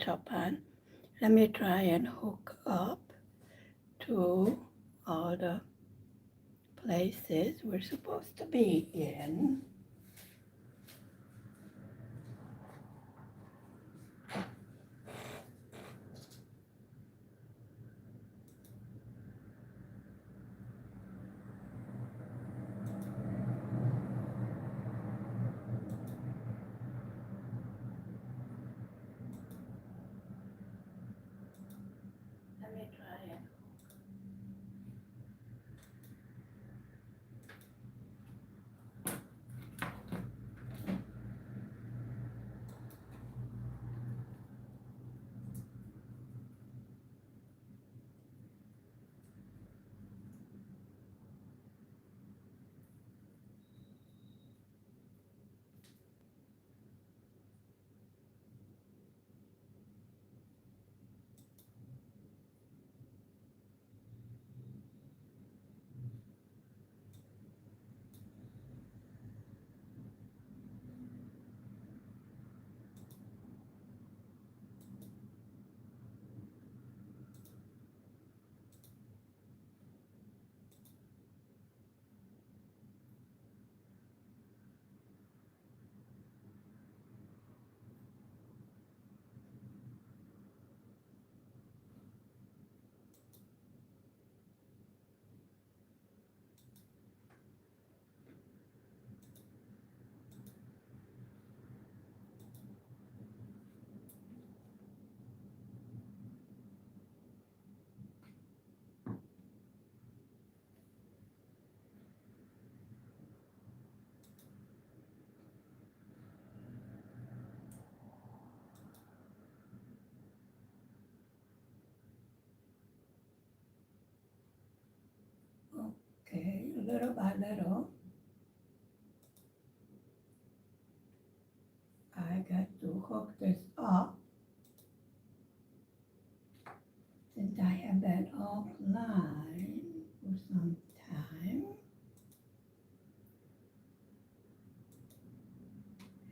laptop on. Let me try and hook up to all the places we're supposed to be in. Let me try and okay, little by little, I got to hook this up since I have been offline for some time.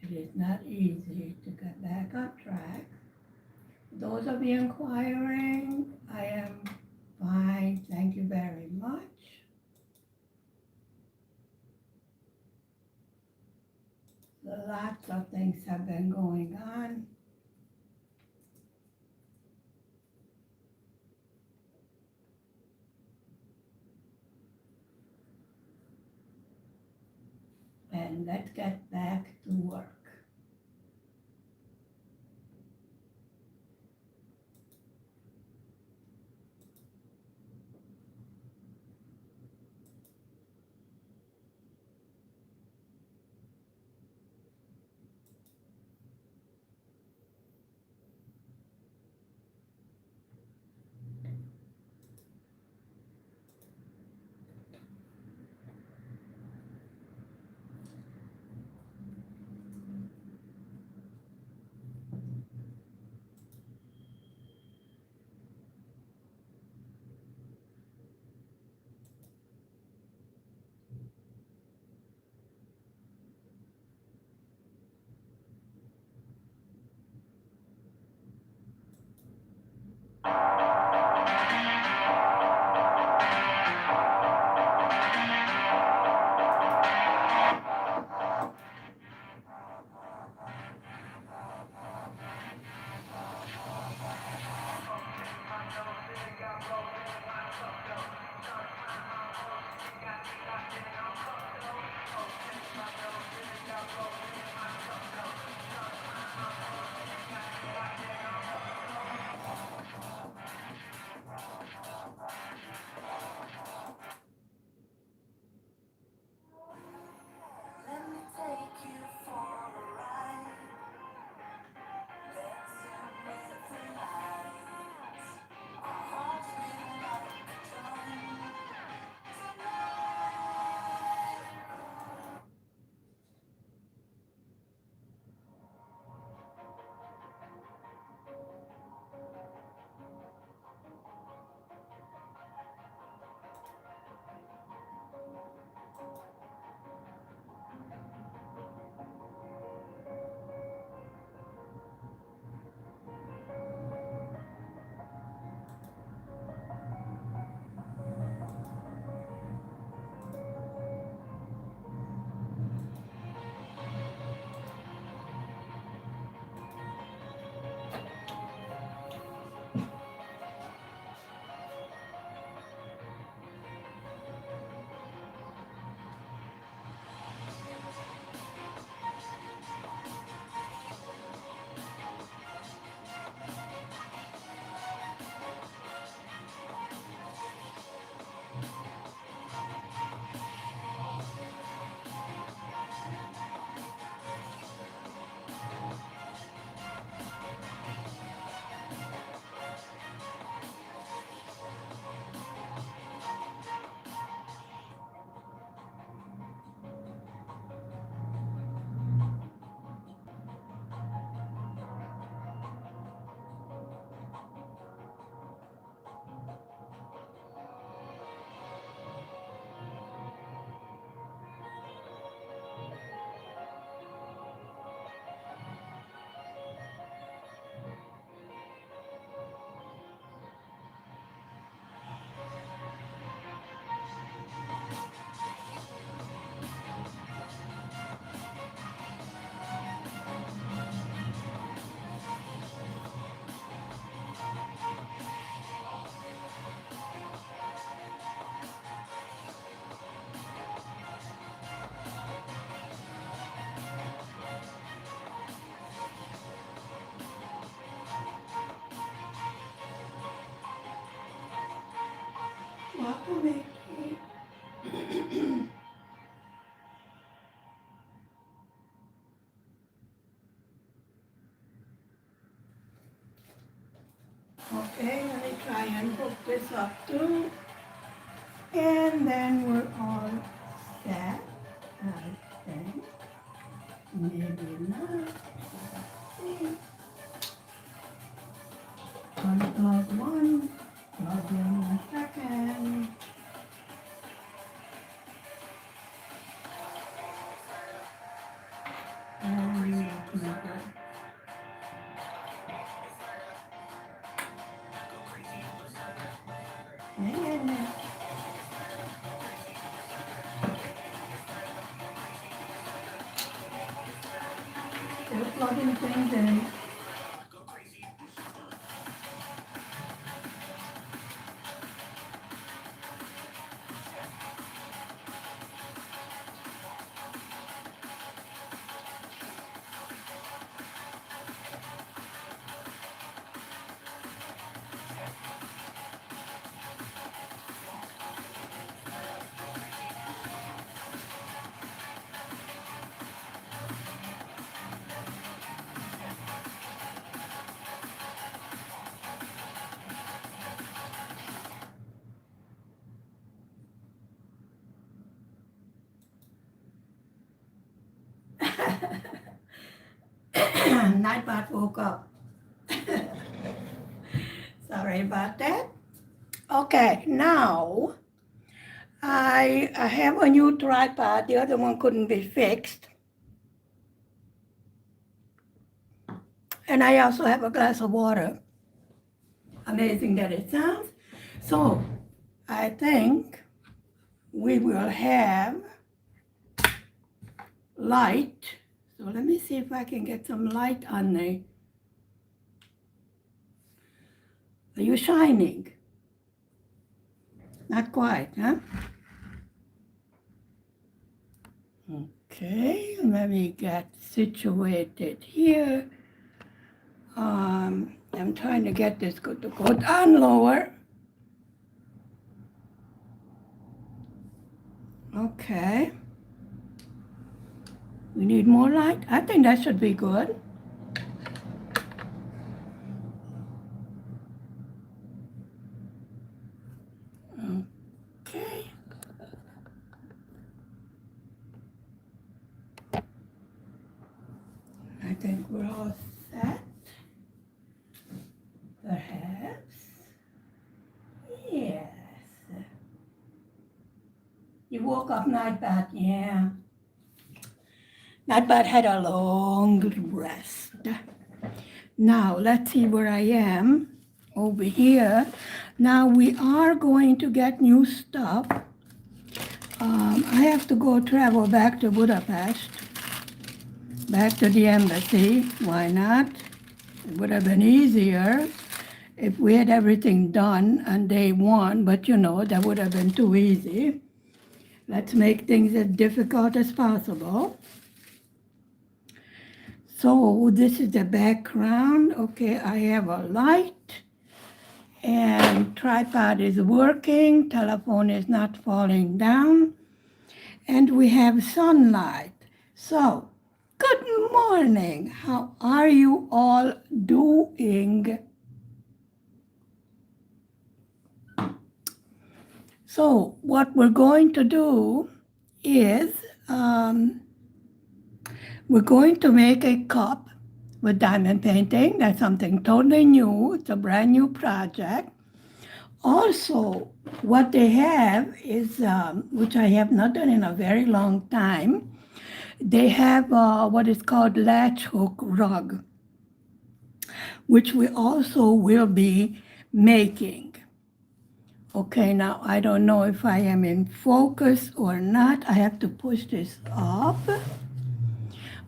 It is not easy to get back on track. Those of you inquiring, I am fine, thank you very much. Lots of things have been going on. And let's get back to work. Aquaman. Okay, let me try and hook this up too. And then we're all set, I think. Maybe not. See. Unplug one, plug in the second. And hang in there. Still plugging things in. Nightbot woke up. Sorry about that. Okay, now I have a new tripod. The other one couldn't be fixed. And I also have a glass of water. Amazing that it sounds. So I think we will have light. So let me see if I can get some light on the. Are you shining? Not quite, huh? Okay, let me get situated here. I'm trying to get this to go down lower. Okay. We need more light. I think that should be good. Okay. I think we're all set. Perhaps. Yes. You woke up, Nightbot, yeah. Nightbot had a long rest. Now, let's see where I am. Over here. Now we are going to get new stuff. I have to go travel back to Budapest, back to the embassy. Why not? It would have been easier if we had everything done on day one, but you know, that would have been too easy. Let's make things as difficult as possible. So this is the background. Okay, I have a light. And tripod is working, telephone is not falling down, and we have sunlight. So, good morning. How are you all doing? So, what we're going to do is we're going to make a cup with diamond painting. That's something totally new. It's a brand new project. Also, what they have is, which I have not done in a very long time, they have what is called latch hook rug, which we also will be making. Okay, now I don't know if I am in focus or not. I have to push this up.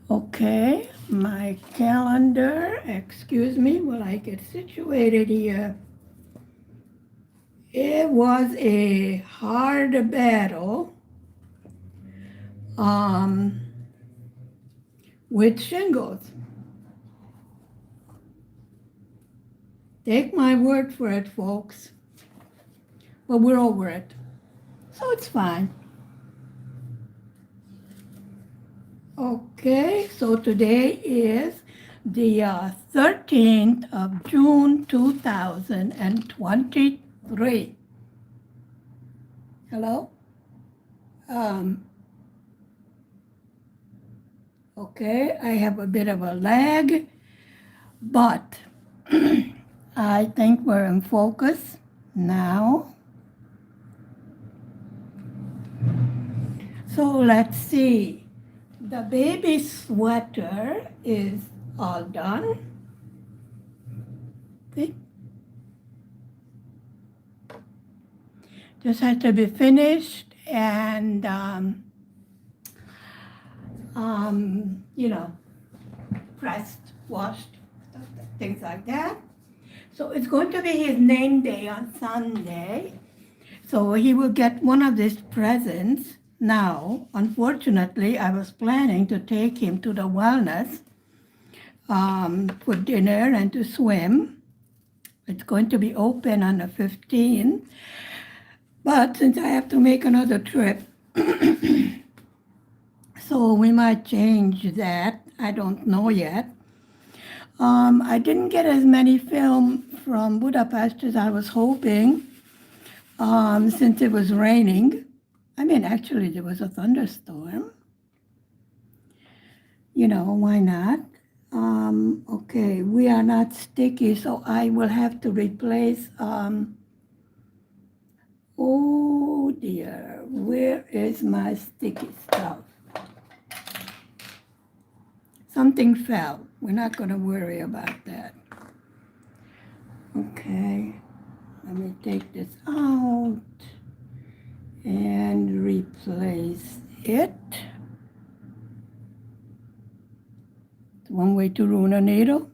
Okay, my calendar, excuse me, while I get situated here. It was a hard battle with shingles. Take my word for it, folks. but we're over it. So it's fine. Okay, so today is the 13th of June 2023. Hello? Okay, I have a bit of a lag, but I think we're in focus now. So let's see. The baby sweater is all done. Okay. Just has to be finished and, pressed, washed, things like that. So it's going to be his name day on Sunday. So he will get one of these presents. Now, unfortunately, I was planning to take him to the wellness for dinner and to swim. It's going to be open on the 15th. But since I have to make another trip, so we might change that. I don't know yet. I didn't get as many film from Budapest as I was hoping, since it was raining. I mean, actually, there was a thunderstorm. Why not? Okay, we are not sticky, so I will have to replace, oh dear, where is my sticky stuff? Something fell. We're not going to worry about that. Okay, let me take this out and replace it. It's one way to ruin a needle.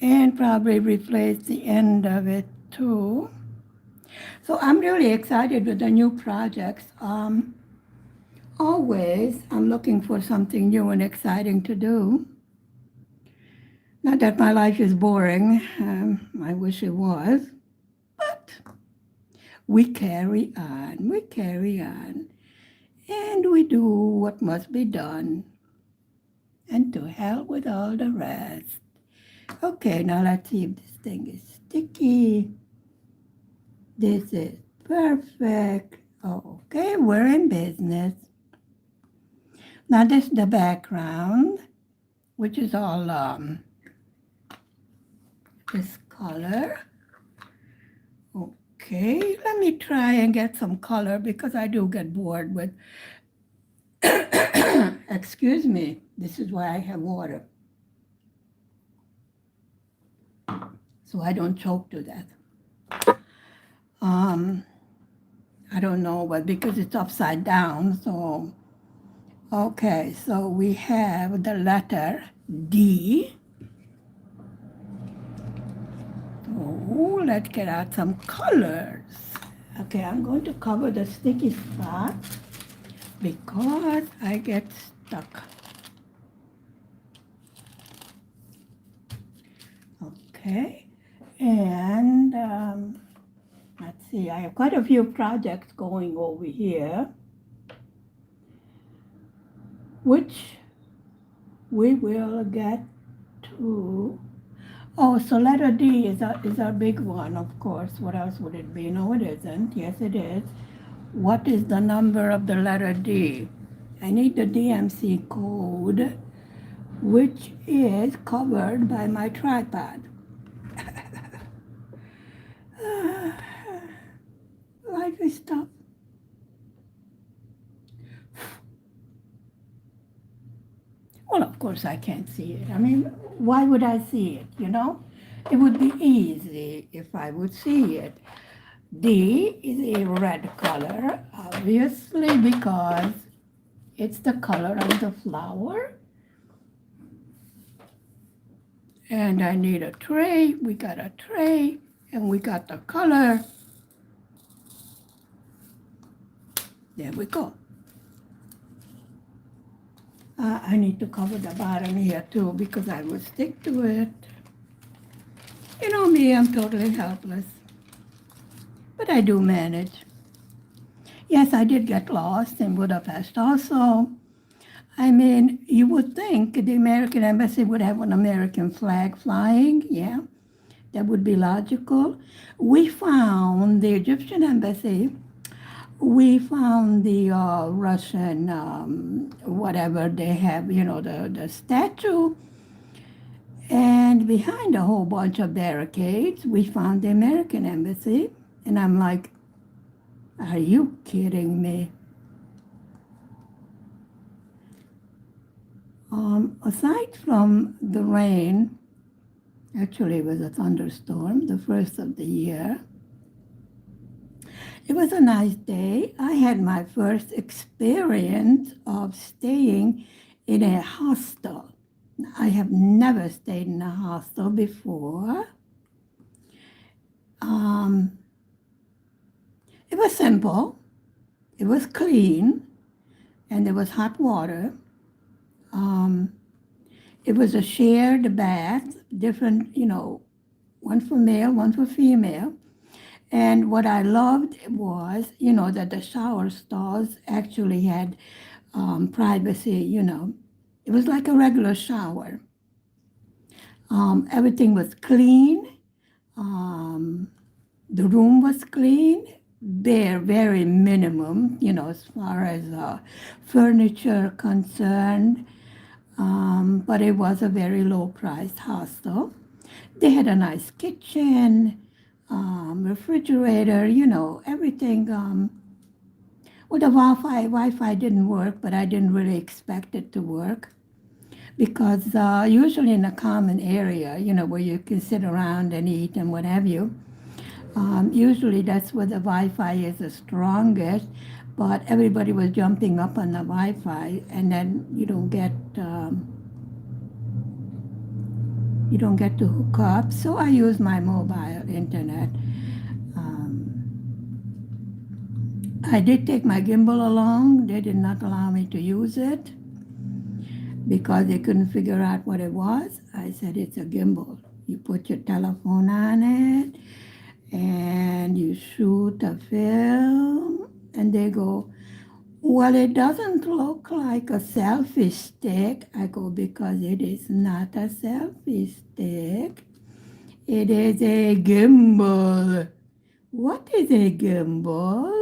And probably replace the end of it too. So I'm really excited with the new projects. Always, I'm looking for something new and exciting to do. Not that my life is boring. I wish it was. But we carry on. We carry on. And we do what must be done. And to hell with all the rest. Okay, now let's see if this thing is sticky. This is perfect. Okay, we're in business. Now this is the background, which is all this color. Okay, let me try and get some color because I do get bored with, excuse me, this is why I have water. So I don't choke to death. I don't know, but because it's upside down, so, okay, so we have the letter D. Oh, let's get out some colors. Okay, I'm going to cover the sticky spot because I get stuck. Okay, and let's see, I have quite a few projects going over here, which we will get to. Oh, so letter D is our big one, of course. What else would it be? No, it isn't. Yes, it is. What is the number of the letter D? I need the DMC code, which is covered by my tripod. Life is tough. Well, of course I can't see it. I mean, why would I see it, It would be easy if I would see it. D is a red color, obviously, because it's the color of the flower. And I need a tray. We got a tray, and we got the color. There we go. I need to cover the bottom here too because I will stick to it. You know me, I'm totally helpless, but I do manage. Yes, I did get lost in Budapest also. I mean, you would think the American embassy would have an American flag flying, yeah, that would be logical. We found the Egyptian embassy, we found the Russian, whatever they have, you know, the statue, and behind a whole bunch of barricades, we found the American embassy. And I'm like, are you kidding me? Aside from the rain, actually, it was a thunderstorm, the first of the year. It was a nice day. I had my first experience of staying in a hostel. I have never stayed in a hostel before. It was simple, it was clean, and there was hot water. It was a shared bath, different, you know, one for male, one for female. And what I loved was, you know, that the shower stalls actually had privacy, you know. It was like a regular shower. Everything was clean. The room was clean, bare, very minimum, you know, as far as furniture concerned. But it was a very low-priced hostel. They had a nice kitchen, refrigerator, you know, everything. Well, the Wi-Fi didn't work, but I didn't really expect it to work because usually in a common area, you know, where you can sit around and eat and what have you, usually that's where the Wi-Fi is the strongest, but everybody was jumping up on the Wi-Fi, and then you don't get to hook up. So I use my mobile internet. I did take my gimbal along. They did not allow me to use it because they couldn't figure out what it was. I said, it's a gimbal. You put your telephone on it and you shoot a film, and they go, well, it doesn't look like a selfie stick. I go, because it is not a selfie stick. It is a gimbal. What is a gimbal?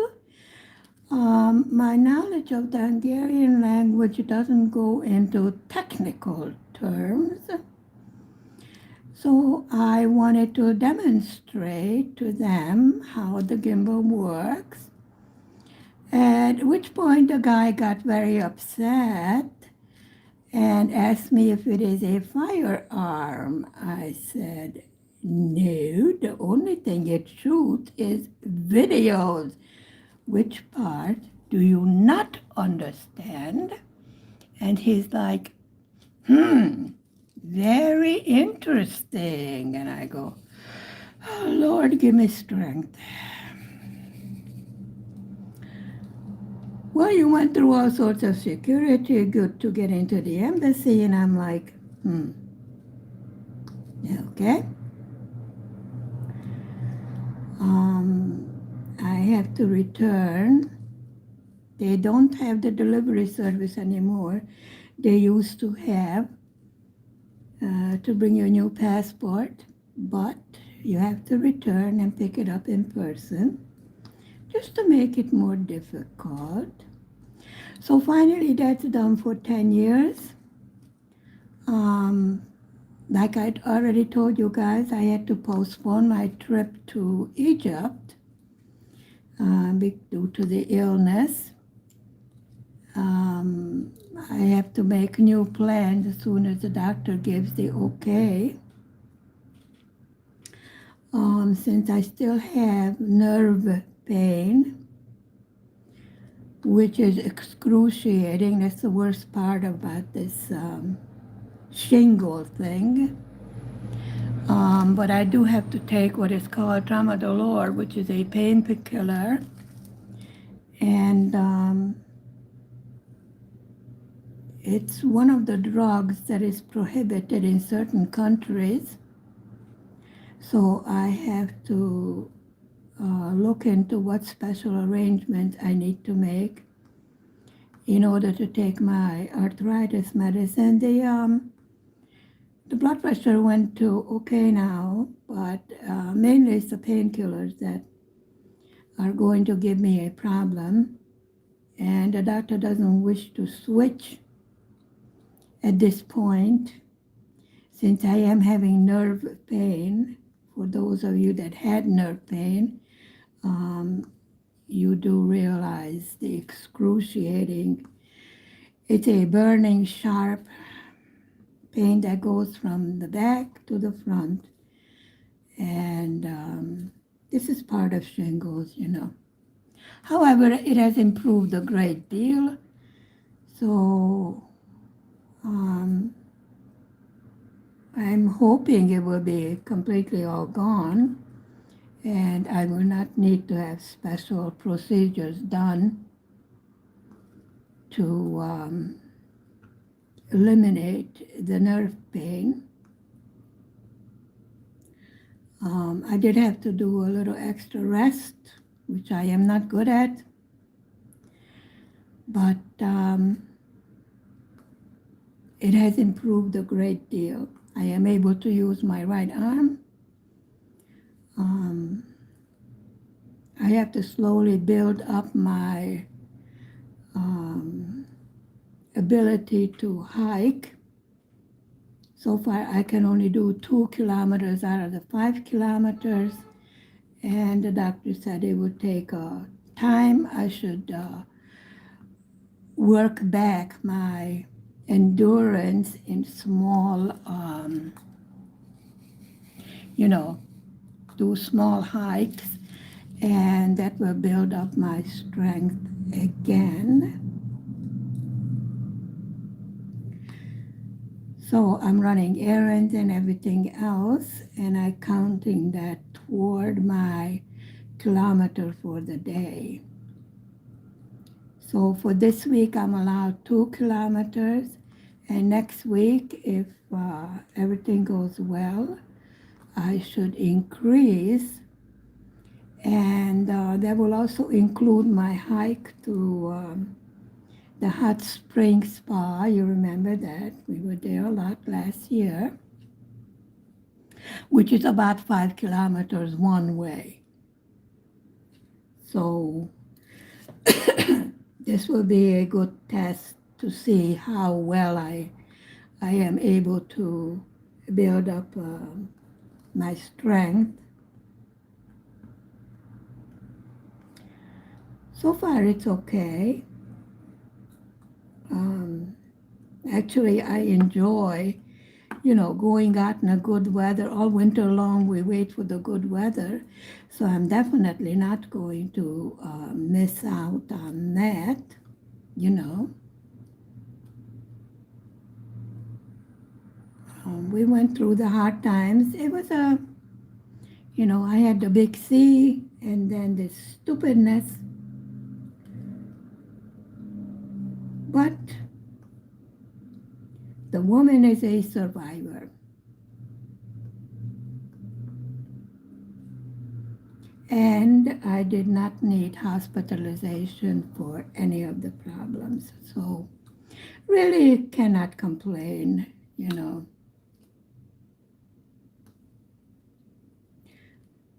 My knowledge of the Hungarian language doesn't go into technical terms. So I wanted to demonstrate to them how the gimbal works. At which point the guy got very upset and asked me if it is a firearm. I said, no, the only thing it shoots is videos. Which part do you not understand? And he's like, very interesting. And I go, oh, Lord, give me strength. Well, you went through all sorts of security, good to get into the embassy. And I'm like, okay. I have to return. They don't have the delivery service anymore. They used to have to bring you a new passport, but you have to return and pick it up in person just to make it more difficult. So finally that's done for 10 years. Like I'd already told you guys, I had to postpone my trip to Egypt due to the illness. I have to make new plans as soon as the doctor gives the okay. Since I still have nerve pain, which is excruciating. That's the worst part about this shingle thing. But I do have to take what is called tramadolol, which is a painkiller. And it's one of the drugs that is prohibited in certain countries. So I have to look into what special arrangements I need to make in order to take my arthritis medicine. The blood pressure went to okay now, but mainly it's the painkillers that are going to give me a problem. And the doctor doesn't wish to switch at this point, since I am having nerve pain. For those of you that had nerve pain, you do realize the excruciating, it's a burning, sharp pain that goes from the back to the front. And this is part of shingles, you know. However, it has improved a great deal. So I'm hoping it will be completely all gone and I will not need to have special procedures done to eliminate the nerve pain. I did have to do a little extra rest, which I am not good at, but it has improved a great deal. I am able to use my right arm. I have to slowly build up my ability to hike. So far, I can only do 2 kilometers out of the 5 kilometers, and the doctor said it would take time. I should work back my endurance in small, do small hikes, and that will build up my strength again. So I'm running errands and everything else, and I'm counting that toward my kilometer for the day. So for this week, I'm allowed 2 kilometers, and next week, if everything goes well, I should increase, and that will also include my hike to the hot spring spa. You remember that we were there a lot last year, which is about 5 kilometers one way. So this will be a good test to see how well I am able to build up my strength. So far it's okay. Actually, I enjoy, going out in a good weather. All winter long, we wait for the good weather. So I'm definitely not going to miss out on that, we went through the hard times. It was I had the big C and then this stupidness. But the woman is a survivor. And I did not need hospitalization for any of the problems. So really cannot complain,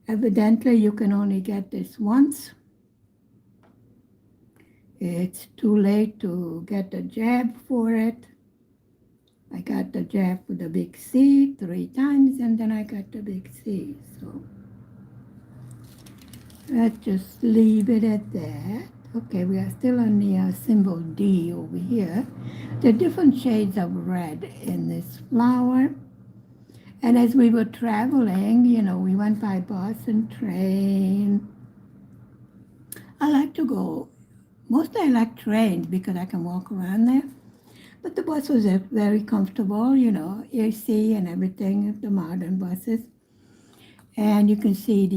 Evidently, you can only get this once. It's too late to get a jab for it. I got the jab for the big C 3 times, and then I got the big C. So let's just leave it at that. Okay, we are still on the symbol D over here. There are different shades of red in this flower. And as we were traveling, we went by bus and train. I like to go, mostly I like trains because I can walk around there. But the bus was very comfortable, AC and everything, the modern buses. And you can see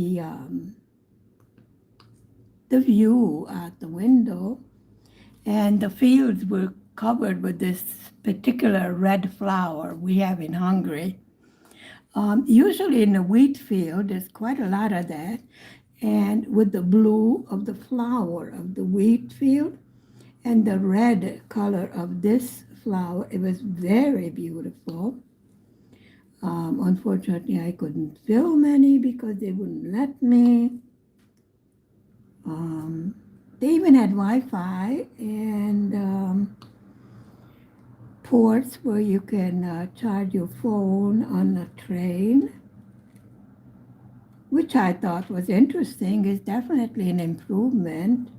the view out the window. And the fields were covered with this particular red flower we have in Hungary. Usually in the wheat field, there's quite a lot of that. And with the blue of the flower of the wheat field and the red color of this flower, it was very beautiful. Unfortunately, I couldn't film any because they wouldn't let me. They even had Wi-Fi and ports where you can charge your phone on the train, which I thought was interesting. Is definitely an improvement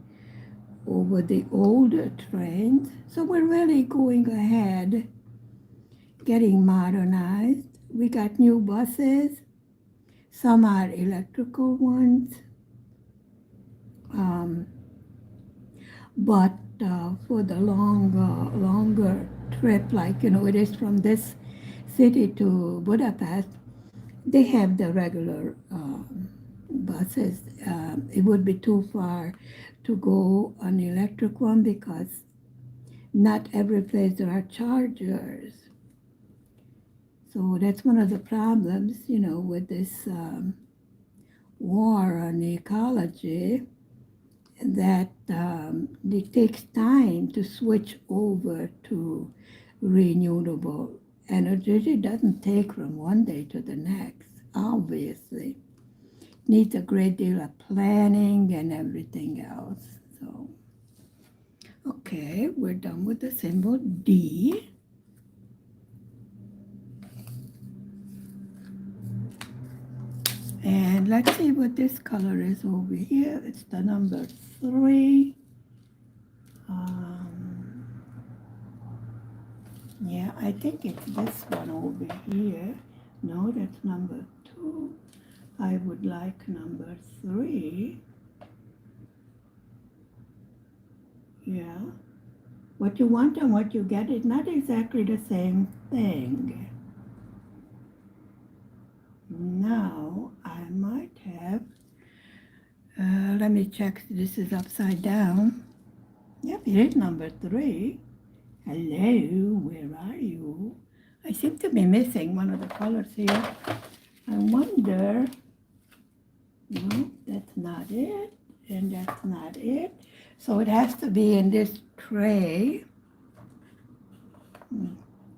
over the older trains. So we're really going ahead, getting modernized. We got new buses. Some are electrical ones. But for the longer trip, like, it is from this city to Budapest, they have the regular buses. It would be too far to go on the electric one because not every place there are chargers. So that's one of the problems, with this war on ecology, that it takes time to switch over to renewable energy. It doesn't take from one day to the next, obviously. It needs a great deal of planning and everything else. So, okay, we're done with the symbol D. And let's see what this color is over here. It's the number 3. Yeah, I think it's this one over here. No, that's number 2. I would like number 3. Yeah. What you want and what you get is not exactly the same thing. Now, I might have, let me check, this is upside down. Yep, it is number 3. Hello, where are you? I seem to be missing one of the colors here. I wonder, no, that's not it, and that's not it. So it has to be in this tray.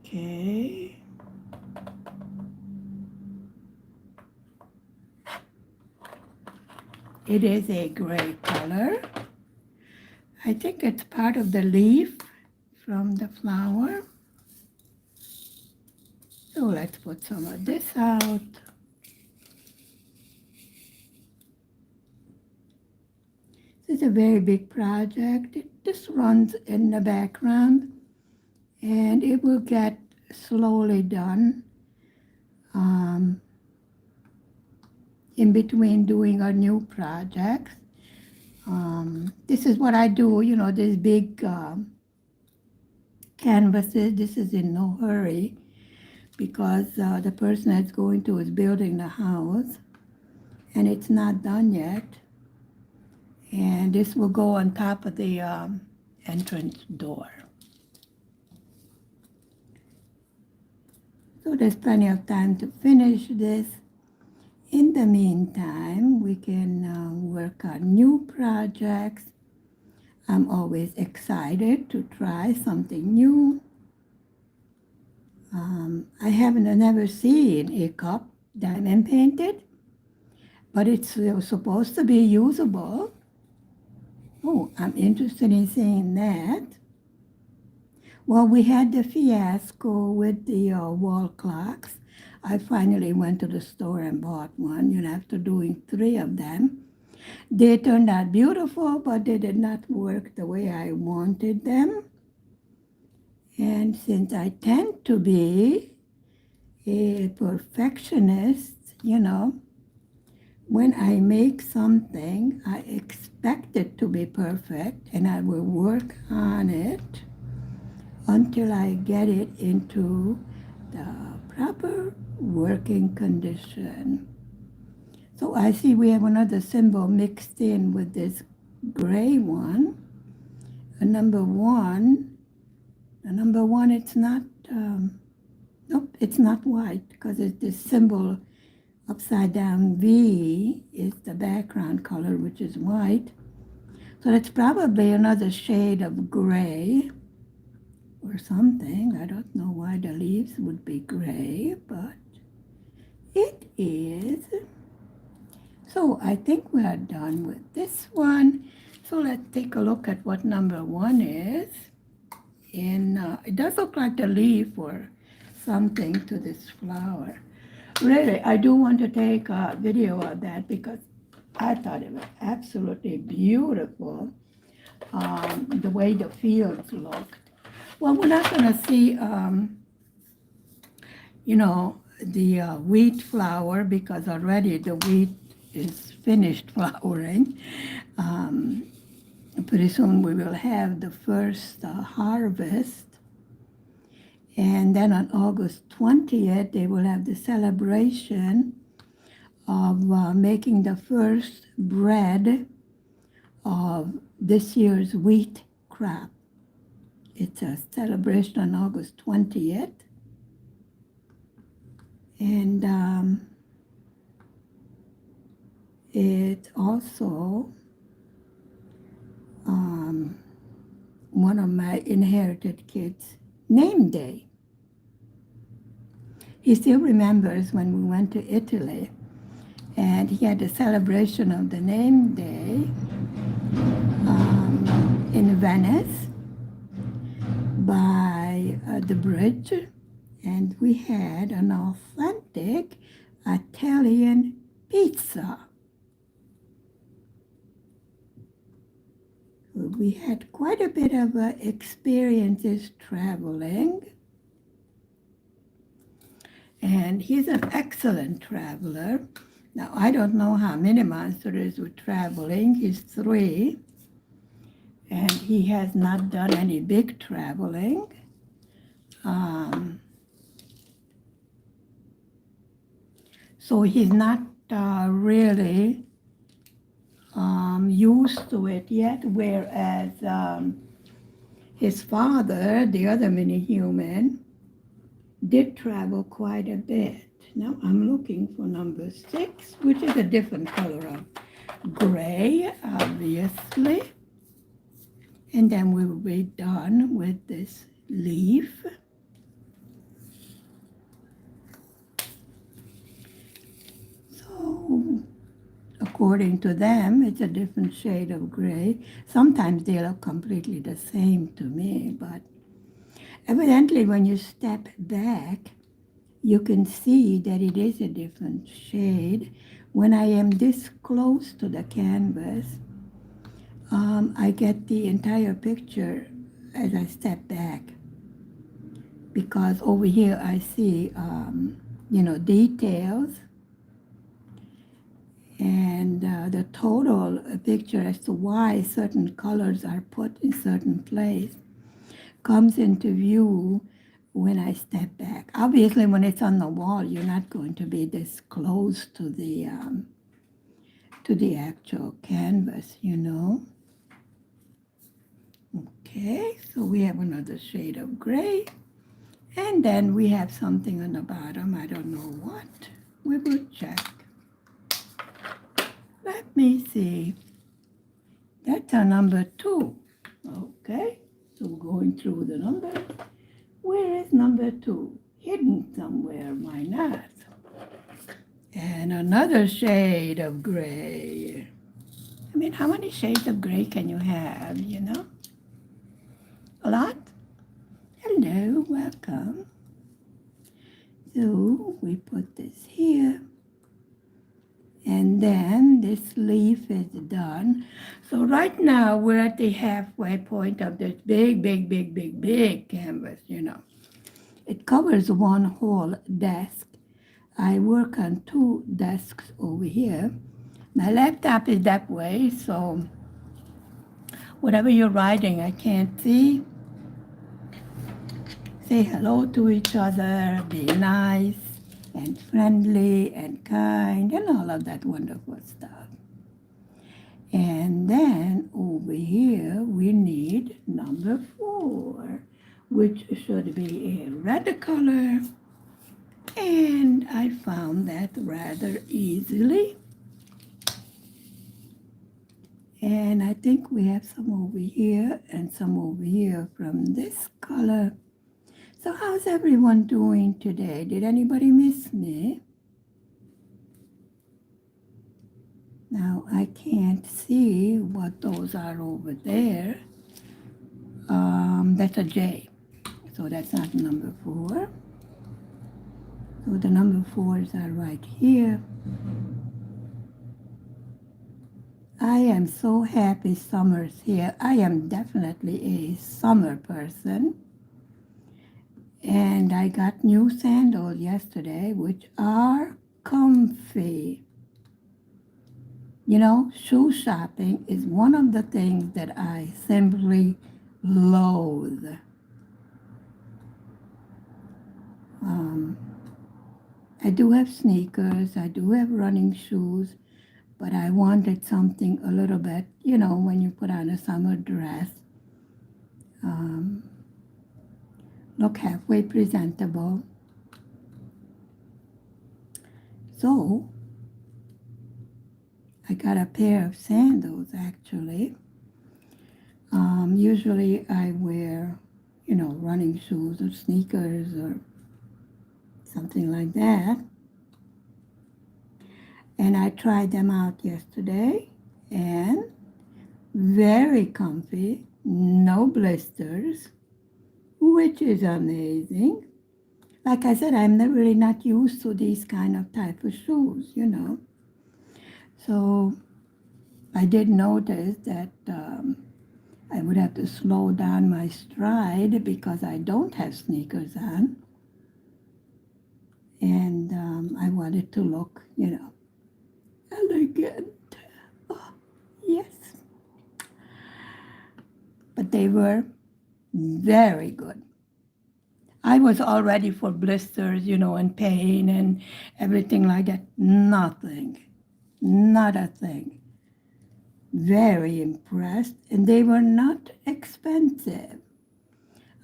Okay. It is a gray color. I think it's part of the leaf from the flower. So let's put some of this out. This is a very big project. It just runs in the background and it will get slowly done in between doing our new projects. This is what I do, these big canvases. This is in no hurry because the person that's going to is building the house and it's not done yet. And this will go on top of the entrance door. So there's plenty of time to finish this. In the meantime, we can work on new projects. I'm always excited to try something new. I never seen a cup diamond painted, but it's supposed to be usable. Oh, I'm interested in seeing that. Well, we had the fiasco with the wall clocks. I finally went to the store and bought one, after doing 3 of them. They turned out beautiful, but they did not work the way I wanted them. And since I tend to be a perfectionist, when I make something, I expect it to be perfect, and I will work on it until I get it into the proper working condition. So I see we have another symbol mixed in with this gray one. A number 1. The number 1, it's not Nope, it's not white because it's this symbol upside down V is the background color, which is white. So it's probably another shade of gray or something. I don't know why the leaves would be gray, but it is. So I think we are done with this one. So let's take a look at what number 1 is. And it does look like the leaf or something to this flower. Really, I do want to take a video of that because I thought it was absolutely beautiful, the way the fields looked. Well, we're not going to see, the wheat flower because already the wheat is finished flowering. Pretty soon we will have the first harvest. And then on August 20th, they will have the celebration of making the first bread of this year's wheat crop. It's a celebration on August 20th. And it's also one of my inherited kids' name day. He still remembers when we went to Italy and he had a celebration of the name day in Venice by the bridge, and we had an authentic Italian pizza. We had quite a bit of experiences traveling, and he's an excellent traveler. Now, I don't know how many months there is with traveling. He's 3, and he has not done any big traveling. So he's not really used to it yet, whereas his father, the other mini-human, did travel quite a bit. Now I'm looking for number 6, which is a different color of gray, obviously. And then we will be done with this leaf. So according to them, it's a different shade of gray. Sometimes they look completely the same to me, but evidently when you step back, you can see that it is a different shade. When I am this close to the canvas, I get the entire picture as I step back, because over here I see, details, and the total picture as to why certain colors are put in certain place comes into view when I step back. Obviously, when it's on the wall, you're not going to be this close to the actual canvas, Okay, so we have another shade of gray, and then we have something on the bottom. I don't know what. We will check. Let me see. That's a number 2. Okay, so going through the numbers. Where is number 2? Hidden somewhere, why not? And another shade of gray. I mean, how many shades of gray can you have, A lot? Hello, welcome. So we put this here. And then this leaf is done. So right now we're at the halfway point of this big, big, big, big, big canvas, It covers one whole desk. I work on 2 desks over here. My laptop is that way, so whatever you're writing, I can't see. Say hello to each other, be nice and friendly and kind and all of that wonderful stuff. And then over here we need number 4, which should be a red color. And I found that rather easily. And I think we have some over here and some over here from this color. So how's everyone doing today? Did anybody miss me? Now I can't see what those are over there. That's a J. So that's not number 4. So the number 4s are right here. I am so happy summer's here. I am definitely a summer person. And I got new sandals yesterday, which are comfy. You know, shoe shopping is one of the things that I simply loathe. I do have sneakers, I do have running shoes, but I wanted something a little bit, you know, when you put on a summer dress, look halfway presentable. So I got a pair of sandals actually. Usually I wear, you know, running shoes or sneakers or something like that. And I tried them out yesterday and very comfy, no blisters, which is amazing. Like I said, I'm really not used to these kind of type of shoes, you know. So I did notice that I would have to slow down my stride because I don't have sneakers on. And I wanted to look, you know, elegant. Oh, yes. But they were very good. I was all ready for blisters, you know, and pain and everything like that. Nothing. Not a thing. Very impressed. And they were not expensive.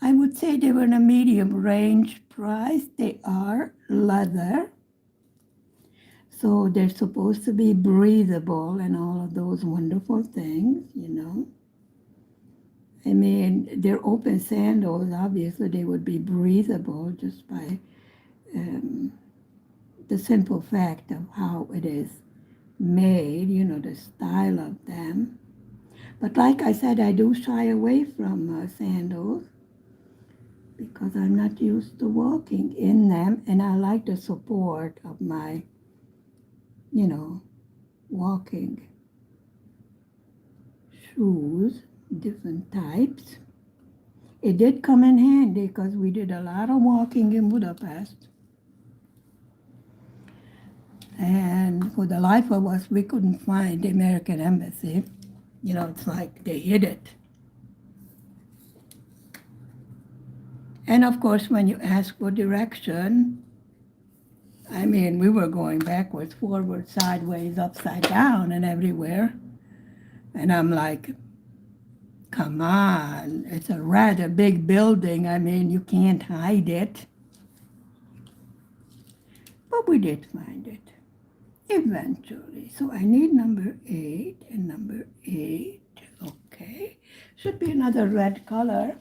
I would say they were in a medium range price. They are leather. So they're supposed to be breathable and all of those wonderful things, you know. I mean, they're open sandals. Obviously, they would be breathable just by the simple fact of how it is made, you know, the style of them. But like I said, I do shy away from sandals because I'm not used to walking in them, and I like the support of my, you know, walking shoes, different types. It did come in handy because we did a lot of walking in Budapest. And for the life of us, we couldn't find the American Embassy. You know, it's like they hid it. And of course, when you ask for direction, I mean, we were going backwards, forward, sideways, upside down, and everywhere. And I'm like, come on, it's a rather big building. I mean, you can't hide it. But we did find it eventually. So I need number 8 and number 8. Okay. Should be another red color.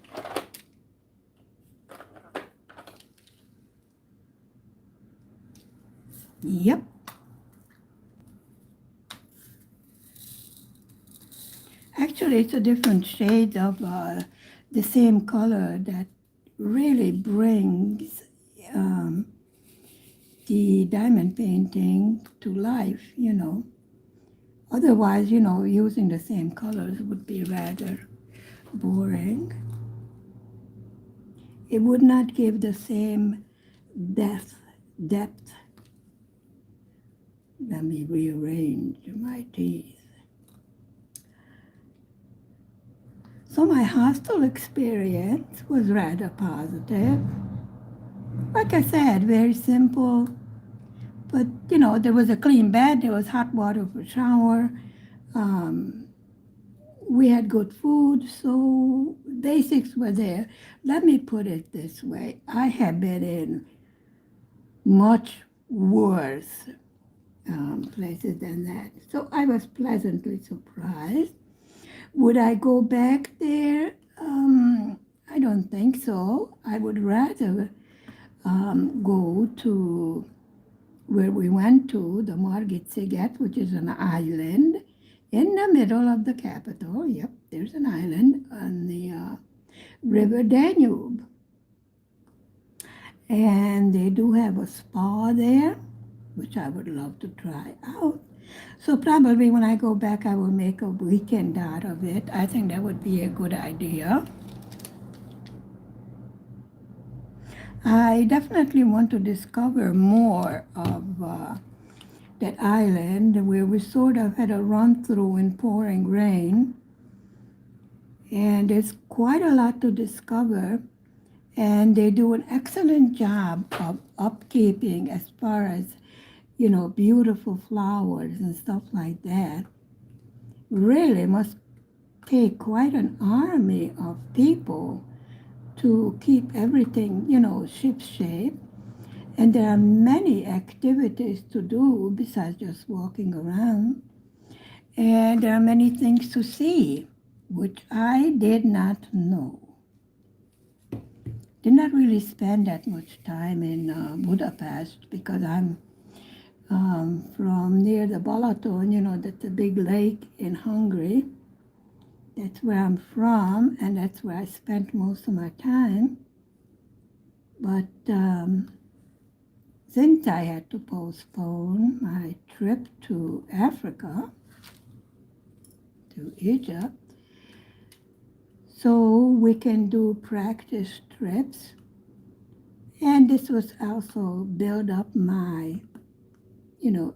Yep. Actually, it's a different shade of the same color that really brings the diamond painting to life, you know. Otherwise, you know, using the same colors would be rather boring. It would not give the same depth. Let me rearrange my teeth. So my hostel experience was rather positive. Like I said, very simple. But, you know, there was a clean bed, there was hot water for shower. We had good food, so basics were there. Let me put it this way. I have been in much worse places than that. So I was pleasantly surprised. Would I go back there? I don't think so. I would rather go to where we went to, the Margit-sziget, which is an island in the middle of the capital. Yep, there's an island on the River Danube. And they do have a spa there, which I would love to try out. So probably when I go back, I will make a weekend out of it. I think that would be a good idea. I definitely want to discover more of that island where we sort of had a run through in pouring rain. And there's quite a lot to discover. And they do an excellent job of upkeeping as far as, beautiful flowers and stuff like that. Really must take quite an army of people to keep everything, shipshape. And there are many activities to do besides just walking around. And there are many things to see, which I did not know. Did not really spend that much time in Budapest because I'm from near the Balaton, that's a big lake in Hungary. That's where I'm from, and that's where I spent most of my time. But since I had to postpone my trip to Africa, to Egypt, so we can do practice trips. And this was also build up my,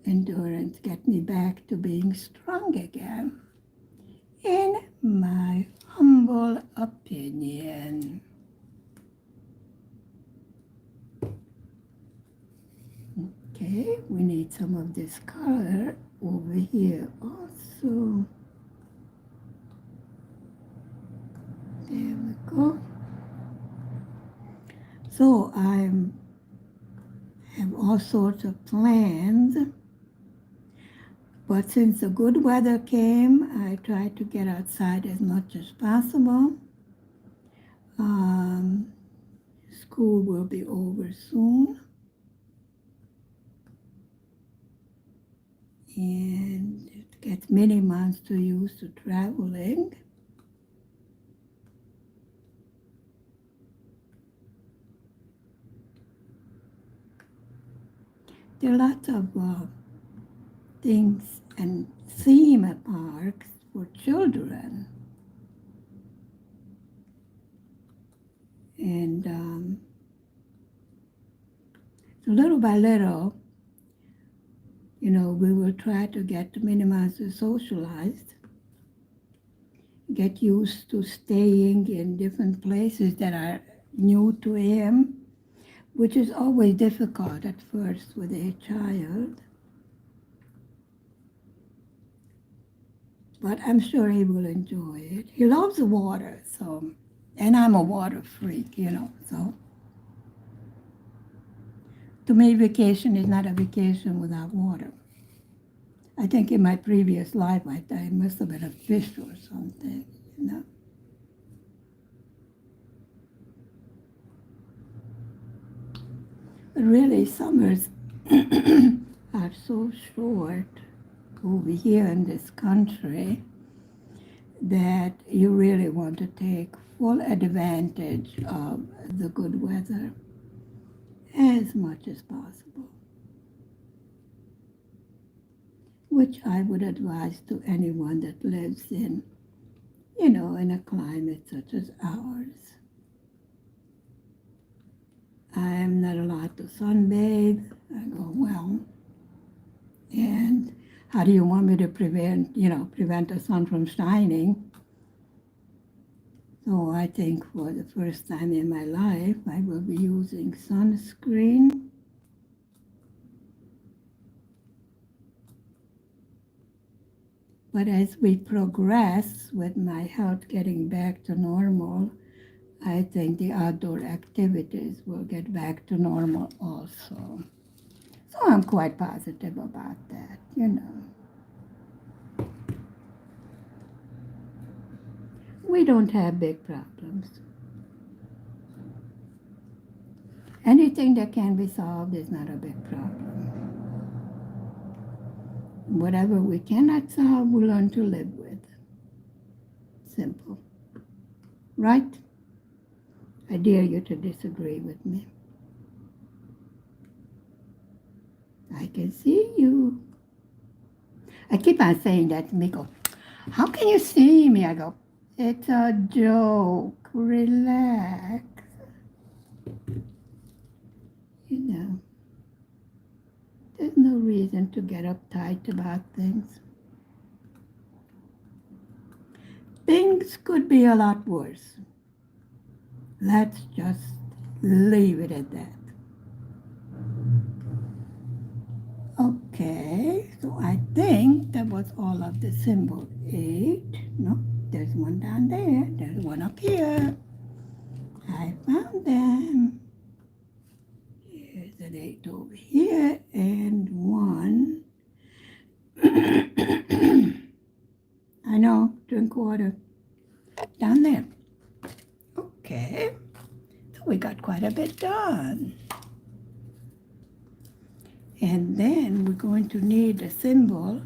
endurance, get me back to being strong again, in my humble opinion. Okay, we need some of this color over here also. There we go. So I have all sorts of plans, but since the good weather came, I tried to get outside as much as possible. School will be over soon. And it gets many months to use to traveling. There are lots of things and theme parks for children. And so little by little, we will try to get Minimizer socialized, get used to staying in different places that are new to him, which is always difficult at first with a child. But I'm sure he will enjoy it. He loves the water, and I'm a water freak, so. To me, vacation is not a vacation without water. I think in my previous life, I must have been a fish or something, But really, summers are so short over here in this country that you really want to take full advantage of the good weather as much as possible, which I would advise to anyone that lives in a climate such as ours. I'm not allowed to sunbathe. I go, well, and how do you want me to prevent the sun from shining? So I think for the first time in my life, I will be using sunscreen. But as we progress with my health getting back to normal, I think the outdoor activities will get back to normal also. So I'm quite positive about that, you know. We don't have big problems. Anything that can be solved is not a big problem. Whatever we cannot solve, we learn to live with. Simple. Right? I dare you to disagree with me. I can see you. I keep on saying that to Miko. How can you see me? I go, it's a joke. Relax. You know, there's no reason to get uptight about things. Things could be a lot worse. Let's just leave it at that. Okay, so I think that was all of the symbol 8. No, there's one down there. There's one up here. I found them. Here's an 8 over here and 1. I know, drink water. Down there. Okay, so we got quite a bit done. And then we're going to need a symbol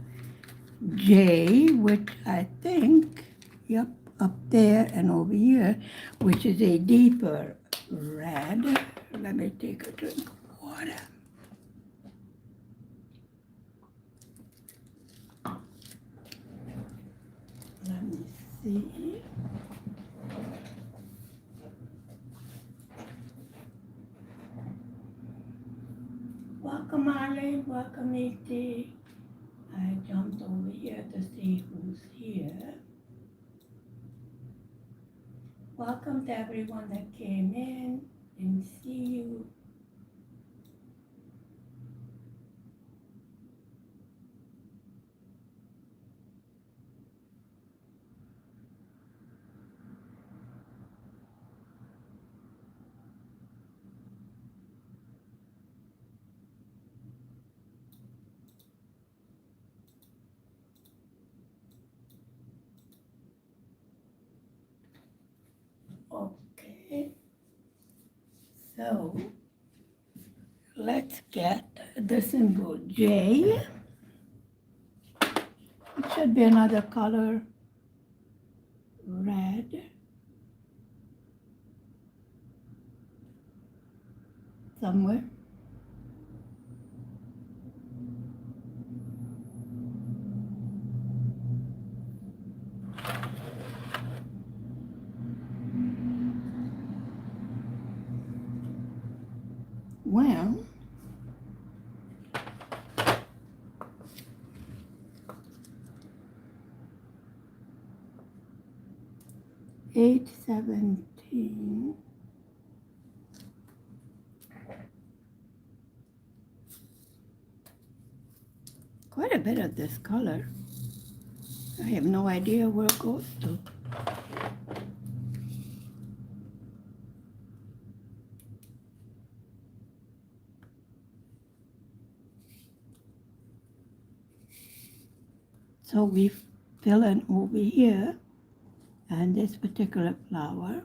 J, which I think, yep, up there and over here, which is a deeper red. Let me take a drink of water. Let me see. Welcome, Arlene. Welcome, E.T. I jumped over here to see who's here. Welcome to everyone that came in. Didn't see you. Okay, so let's get the symbol J. It should be another color, red. Somewhere. Well, eight 17. Quite a bit of this color. I have no idea where it goes to. So we fill in over here, and this particular flower,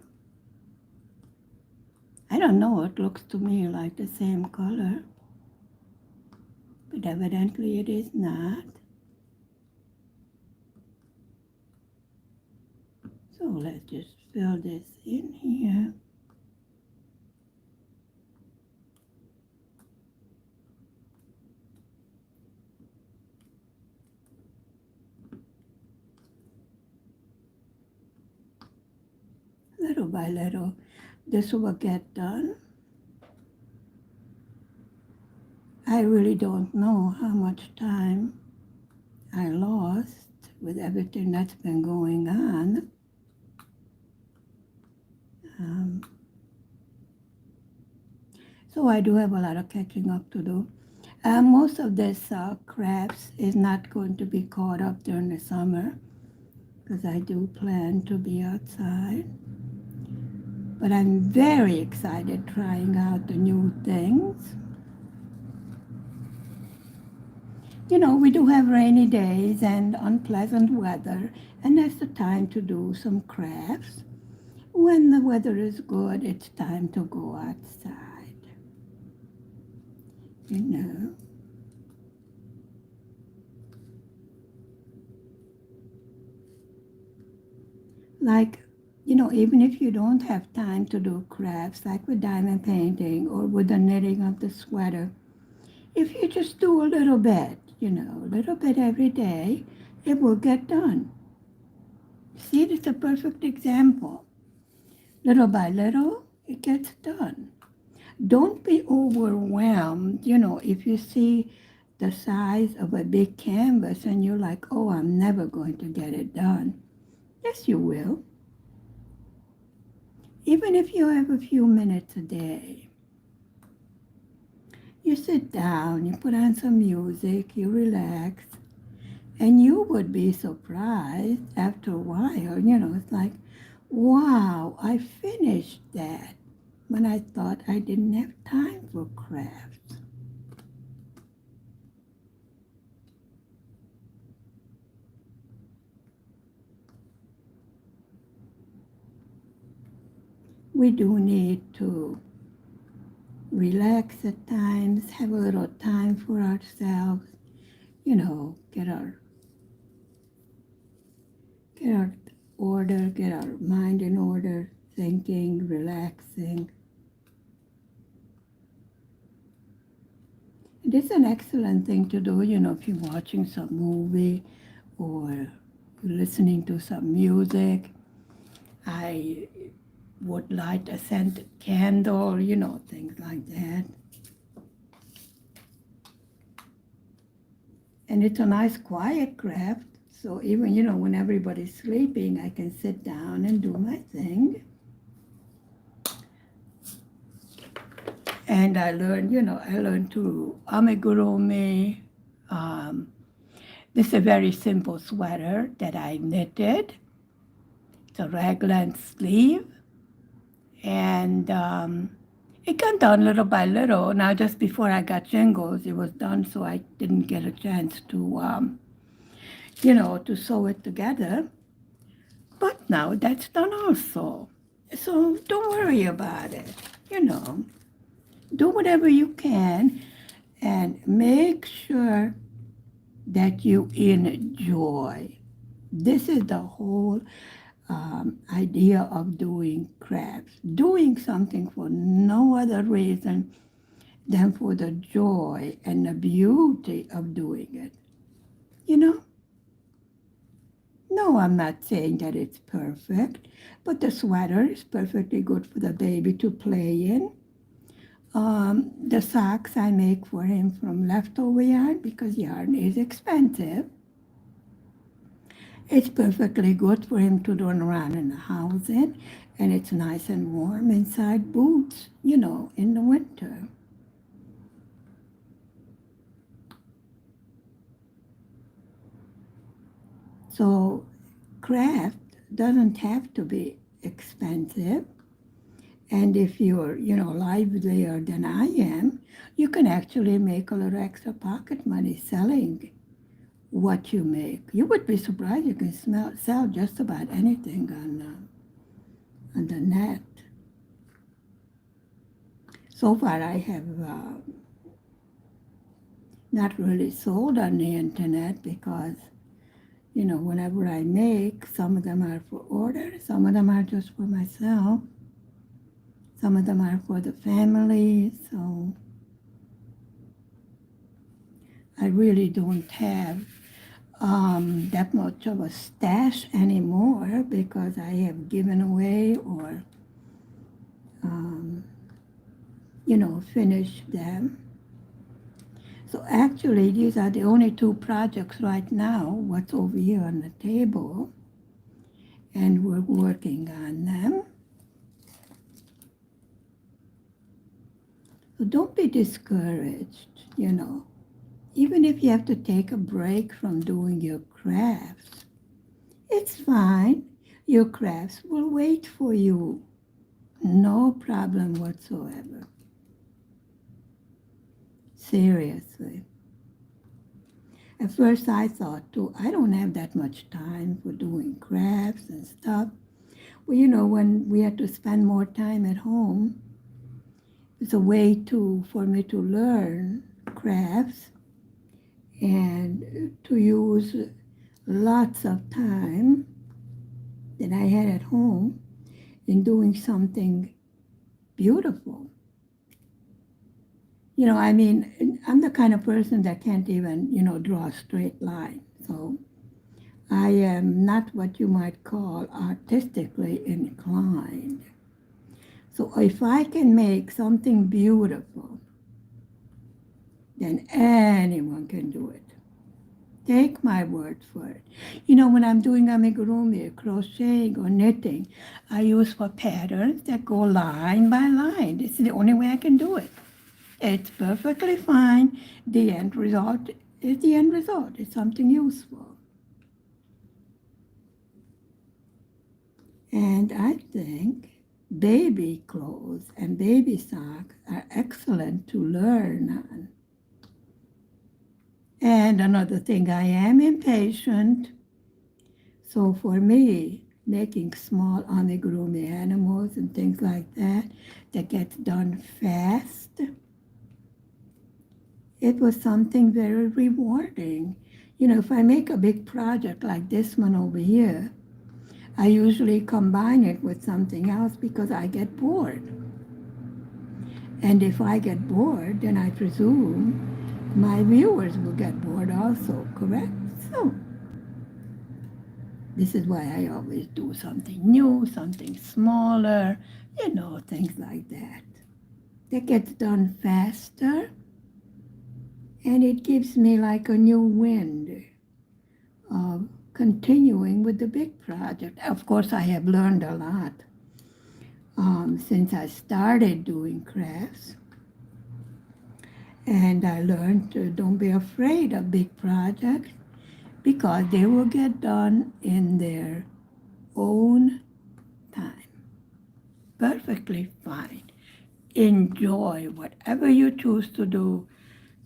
I don't know, it looks to me like the same color, but evidently it is not. So let's just fill this in here. Little by little, this will get done. I really don't know how much time I lost with everything that's been going on. So I do have a lot of catching up to do. Most of this crafts is not going to be caught up during the summer because I do plan to be outside. But I'm very excited trying out the new things. You know, we do have rainy days and unpleasant weather, and that's the time to do some crafts. When the weather is good, it's time to go outside. You know, like, you know, even if you don't have time to do crafts like with diamond painting or with the knitting of the sweater, if you just do a little bit, you know, a little bit every day, it will get done. See, it's a perfect example. Little by little, it gets done. Don't be overwhelmed, you know, if you see the size of a big canvas and you're like, oh, I'm never going to get it done. Yes, you will. Even if you have a few minutes a day, you sit down, you put on some music, you relax, and you would be surprised after a while. You know, it's like, wow, I finished that when I thought I didn't have time for crafts. We do need to relax at times, have a little time for ourselves, you know, get our order, get our mind in order, thinking, relaxing. It is an excellent thing to do, you know, if you're watching some movie or listening to some music. I would light a scented candle, you know, things like that. And it's a nice quiet craft. So even, you know, when everybody's sleeping, I can sit down and do my thing. And I learned to amigurumi. Um, this is a very simple sweater that I knitted. It's a raglan sleeve. And it got done little by little. Now, just before I got shingles, it was done, so I didn't get a chance to, to sew it together. But now that's done also. So don't worry about it. You know, do whatever you can and make sure that you enjoy. This is the whole idea of doing crafts. Doing something for no other reason than for the joy and the beauty of doing it. You know? No, I'm not saying that it's perfect, but the sweater is perfectly good for the baby to play in. The socks I make for him from leftover yarn because yarn is expensive. It's perfectly good for him to run around in the house in, and it's nice and warm inside boots, you know, in the winter. So craft doesn't have to be expensive. And if you're, you know, livelier than I am, you can actually make a little extra pocket money selling what you make. You would be surprised you can sell just about anything on the net. So far, I have not really sold on the internet because, you know, whenever I make, some of them are for order, some of them are just for myself, some of them are for the family. So I really don't have that much of a stash anymore because I have given away or, um, finished them. So actually, these are the only two projects right now, what's over here on the table, and we're working on them. So don't be discouraged, you know. Even if you have to take a break from doing your crafts, it's fine. Your crafts will wait for you. No problem whatsoever. Seriously. At first I thought too, I don't have that much time for doing crafts and stuff. Well, when we had to spend more time at home, it's a way for me to learn crafts and to use lots of time that I had at home in doing something beautiful. I'm the kind of person that can't even, draw a straight line. So I am not what you might call artistically inclined. So if I can make something beautiful, then anyone can do it. Take my word for it. When I'm doing amigurumi, crocheting or knitting, I use for patterns that go line by line. It's the only way I can do it. It's perfectly fine. The end result is the end result. It's something useful. And I think baby clothes and baby socks are excellent to learn on. And another thing, I am impatient. So for me, making small amigurumi animals and things like that gets done fast, it was something very rewarding. If I make a big project like this one over here, I usually combine it with something else because I get bored. And if I get bored, then I presume my viewers will get bored also, correct? So this is why I always do something new, something smaller, things like that. That gets done faster, and it gives me like a new wind of continuing with the big project. Of course, I have learned a lot since I started doing crafts. And I learned to don't be afraid of big projects because they will get done in their own time. Perfectly fine. Enjoy whatever you choose to do.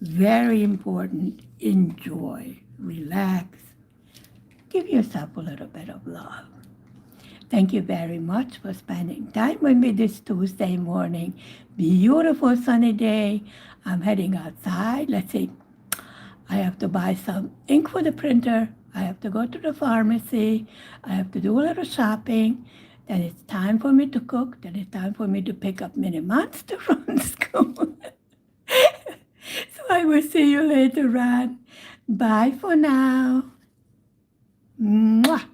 Very important. Enjoy. Relax. Give yourself a little bit of love. Thank you very much for spending time with me this Tuesday morning. Beautiful sunny day. I'm heading outside. Let's see. I have to buy some ink for the printer. I have to go to the pharmacy. I have to do a little shopping. Then it's time for me to cook. Then it's time for me to pick up Minnie Monster from school. So I will see you later on. Bye for now. Mwah.